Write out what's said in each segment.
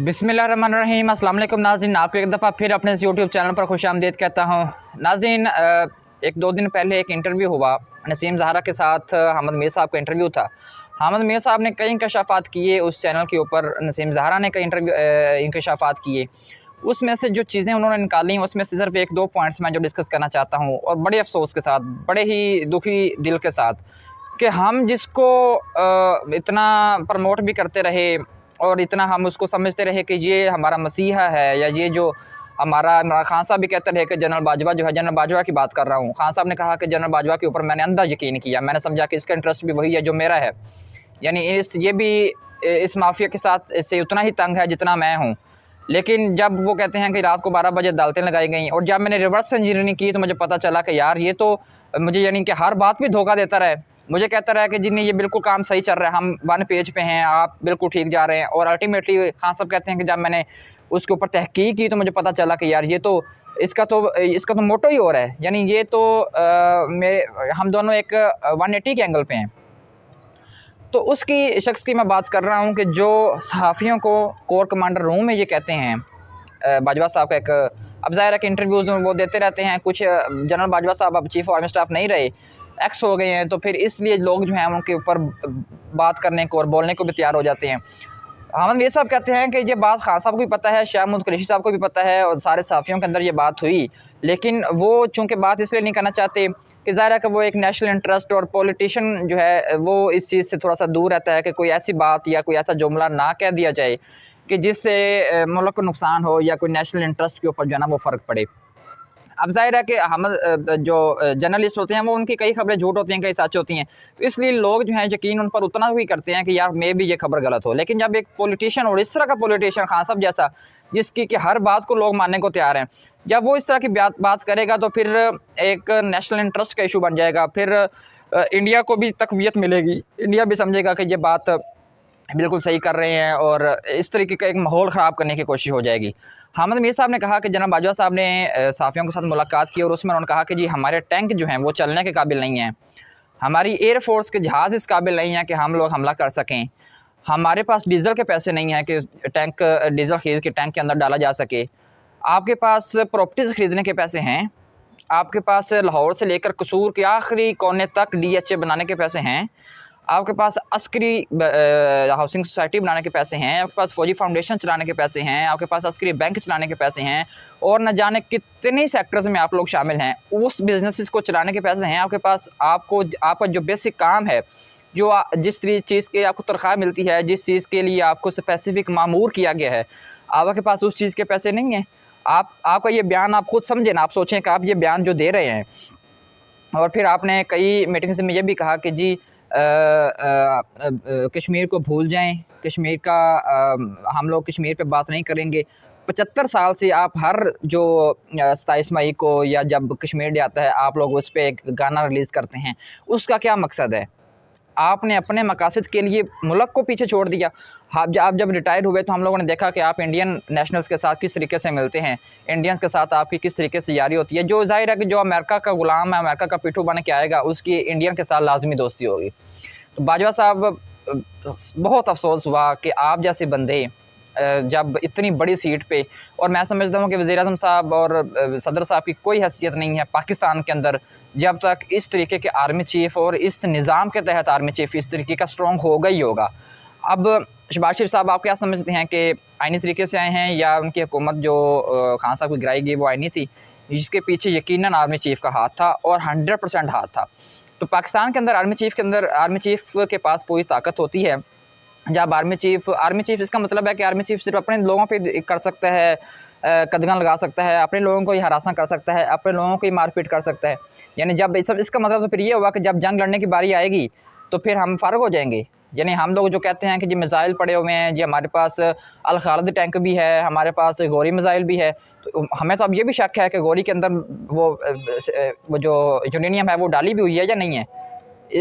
बिस्मिल्लाहिर्रहमानिर्रहीम। अस्सलाम वालेकुम नाज़रीन, आपको एक दफ़ा फिर अपने इस यूट्यूब चैनल पर खुशामदीद कहता हूँ। नाज़रीन, एक दो दिन पहले एक इंटरव्यू हुआ नसीम ज़हरा के साथ। हामिद मीर साहब का इंटरव्यू था। हामिद मीर साहब ने कई इंकशाफात किए उस चैनल के ऊपर, नसीम ज़हरा ने कई इंकशाफात किए। उसमें से जो चीज़ें उन्होंने निकाली, उसमें से सिर्फ एक दो पॉइंट्स मैं जो डिस्कस करना चाहता हूँ, और बड़े अफसोस के साथ, बड़े ही दुखी दिल के साथ, कि हम जिसको इतना प्रमोट भी करते रहे और इतना हम उसको समझते रहे कि ये हमारा मसीहा है, या ये जो हमारा इमरान खान साहब भी कहते रहे कि जनरल बाजवा जो है, जनरल बाजवा की बात कर रहा हूँ, खान साहब ने कहा कि जनरल बाजवा के ऊपर मैंने अंधा यकीन किया, मैंने समझा कि इसका इंटरेस्ट भी वही है जो मेरा है, यानी ये भी इस माफिया के साथ इससे उतना ही तंग है जितना मैं हूँ। लेकिन जब वो कहते हैं कि रात को 12 बजे अदालतें लगाई गई, और जब मैंने रिवर्स इंजीनियरिंग की तो मुझे पता चला कि यार ये तो मुझे यानी कि हर बात में धोखा देता रहे। मुझे कहता रहा है कि जी नहीं, ये बिल्कुल काम सही चल रहा है, हम 1 पेज पे हैं, आप बिल्कुल ठीक जा रहे हैं। और अल्टीमेटली खान साहब कहते हैं कि जब मैंने उसके ऊपर तहकीक की तो मुझे पता चला कि यार ये तो इसका तो मोटो ही हो रहा है, यानी ये तो हम दोनों एक 180 के एंगल पे हैं। तो उसकी शख्स की मैं बात कर रहा हूँ कि जो सहाफ़ियों को कोर कमांडर रूम में ये कहते हैं, बाजवा साहब का एक, अब ज़ाहिर है कि इंटरव्यूज़ में वो देते रहते हैं, कुछ जनरल बाजवा साहब अब चीफ़ आर्मी स्टाफ नहीं रहे, एक्स हो गए हैं, तो फिर इसलिए लोग जो हैं उनके ऊपर बात करने को और बोलने को भी तैयार हो जाते हैं। हामिद मीर साहब कहते हैं कि ये बात खान साहब को भी पता है, शाह महमूद कुरैशी साहब को भी पता है, और सारे सहाफ़ियों के अंदर ये बात हुई, लेकिन वो चूँकि बात इसलिए नहीं करना चाहते कि ज़ाहिर है कि वो एक नेशनल इंटरेस्ट, और पॉलिटिशियन जो है वो इस चीज़ से थोड़ा सा दूर रहता है कि कोई ऐसी बात या कोई ऐसा जुमला ना कह दिया जाए कि जिससे मुल्क को नुकसान हो या कोई नेशनल इंटरेस्ट के ऊपर जो है ना वो फ़र्क पड़े। अब ज़ाहिर है कि हम जो जर्नलिस्ट होते हैं वो उनकी कई खबरें झूठ होती हैं, कई सच होती हैं, तो इसलिए लोग जो हैं यकीन उन पर उतना ही करते हैं कि यार मे भी ये खबर गलत हो। लेकिन जब एक पॉलिटिशियन, और इस तरह का पॉलिटिशियन खान साहब जैसा, जिसकी कि हर बात को लोग मानने को तैयार हैं, जब वो इस तरह की बात करेगा तो फिर एक नेशनल इंटरेस्ट का इशू बन जाएगा। फिर इंडिया को भी तक़वियत मिलेगी, इंडिया भी समझेगा कि ये बात बिल्कुल सही कर रहे हैं, और इस तरीके का एक माहौल ख़राब करने की कोशिश हो जाएगी। हामिद मीर साहब ने कहा कि जनाब बाजवा साहब ने सहाफ़ियों के साथ मुलाकात की, और उसमें उन्होंने कहा कि जी हमारे टैंक जो हैं वो चलने के काबिल नहीं हैं, हमारी एयर फोर्स के जहाज़ इस काबिल नहीं हैं कि हम लोग हमला कर सकें, हमारे पास डीज़ल के पैसे नहीं हैं कि टैंक डीज़ल ख़रीद के टैंक के अंदर डाला जा सके, आपके पास प्रॉपर्टीज़ ख़रीदने के पैसे हैं, आपके पास लाहौर से लेकर कसूर के आखिरी कोने तक DHA बनाने के पैसे हैं, आपके पास अस्करी हाउसिंग सोसाइटी बनाने के पैसे हैं, आपके पास फौजी फाउंडेशन चलाने के पैसे हैं, आपके पास अस्करी बैंक चलाने के पैसे हैं, और न जाने कितने सेक्टर्स में आप लोग शामिल हैं, उस बिजनेसेस को चलाने के पैसे हैं आपके पास। आपका जो बेसिक काम है, जो जिस चीज़ के आपको तनख्वाह मिलती है, जिस चीज़ के लिए आपको स्पेसिफिक मामूर किया गया है, आपके पास उस चीज़ के पैसे नहीं हैं। आपका ये बयान आप खुद समझें ना, आप सोचें कि आप ये बयान जो दे रहे हैं, और फिर आपने कई मीटिंग्स में ये भी कहा कि जी कश्मीर को भूल जाएं, कश्मीर का हम लोग कश्मीर पे बात नहीं करेंगे। 75 साल से आप हर जो 27 मई को या जब कश्मीर डे आता है, आप लोग उस पर एक गाना रिलीज़ करते हैं, उसका क्या मकसद है? आपने अपने मकासद के लिए मुल्क को पीछे छोड़ दिया। आप जब रिटायर हुए तो हम लोगों ने देखा कि आप इंडियन नेशनल्स के साथ किस तरीके से मिलते हैं, इंडियंस के साथ आपकी किस तरीके से यारी होती है। जो ज़ाहिर है कि जो अमेरिका का ग़ुलाम है, अमेरिका का पिट्ठू बन के आएगा, उसकी इंडियन के साथ लाजमी दोस्ती होगी। तो बाजवा साहब, बहुत अफसोस हुआ कि आप जैसे बंदे जब इतनी बड़ी सीट पे, और मैं समझता हूँ कि वज़ीर-ए-आज़म साहब और सदर साहब की कोई हैसियत नहीं है पाकिस्तान के अंदर जब तक इस तरीके के आर्मी चीफ़ और इस निज़ाम के तहत आर्मी चीफ़ इस तरीके का स्ट्रॉन्ग होगा ही होगा। अब शहबाज शरीफ साहब, आप क्या समझते हैं कि आईनी तरीके से आए हैं, या उनकी हुकूमत जो खान साहब की गिराई गई वो आईनी थी, जिसके पीछे यकीनन आर्मी चीफ़ का हाथ था, और 100% हाथ था? तो पाकिस्तान के अंदर आर्मी चीफ़ के पास पूरी ताकत होती है। जब आर्मी चीफ़ इसका मतलब है कि आर्मी चीफ़ सिर्फ अपने लोगों पे कर सकता है, कदगन लगा सकता है, अपने लोगों को ही हरासा कर सकता है, अपने लोगों को ही मारपीट कर सकता है। यानी जब इसका मतलब तो फिर ये हुआ कि जब जंग लड़ने की बारी आएगी तो फिर हम फ़ारग हो जाएंगे। यानी हम लोग जो कहते हैं कि जी मिसाइल पड़े हुए हैं, जी हमारे पास अल खालिद टैंक भी है, हमारे पास गौरी मिसाइल भी है, तो हमें तो अब ये भी शक है कि गौरी के अंदर वो जो यूरेनियम है वो डाली भी हुई है या नहीं है।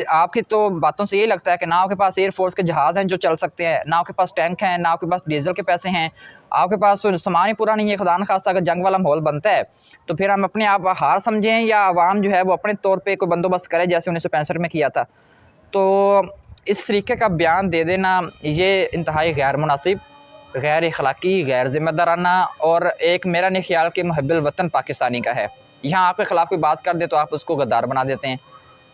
आपकी तो बातों से यही लगता है कि ना आपके पास एयरफोर्स के जहाज़ हैं जो चल सकते हैं, ना आपके पास टैंक हैं, ना आपके पास डीजल के पैसे हैं, आपके पास सामान ही पूरा नहीं है। खुदा न खास्ता अगर जंग वाला माहौल बनता है तो फिर हम अपने आप हार समझें, या आवाम जो है वो अपने तौर पे कोई बंदोबस्त करे जैसे 1965 में किया था। तो इस तरीके का बयान दे देना ये इंतहाई गैर मुनासिब गैर अखलाकी, गैर ज़िम्मेदाराना और एक मेरा नहीं ख्याल कि मुहब्बिल वतन पाकिस्तानी का है। यहाँ आपके ख़िलाफ़ कोई बात कर दे तो आप उसको गद्दार बना देते हैं।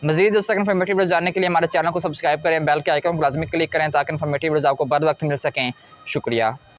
मज़ीद इस इन्फॉर्मेटिव वीडियो जानने के लिए हमारे चैनल को सब्सक्राइब करें, बेल के आइकन को लाज़मी क्लिक करें ताकि इन्फॉर्मेटिव वीडियोज़ आपको बर वक्त मिल सकें। शुक्रिया।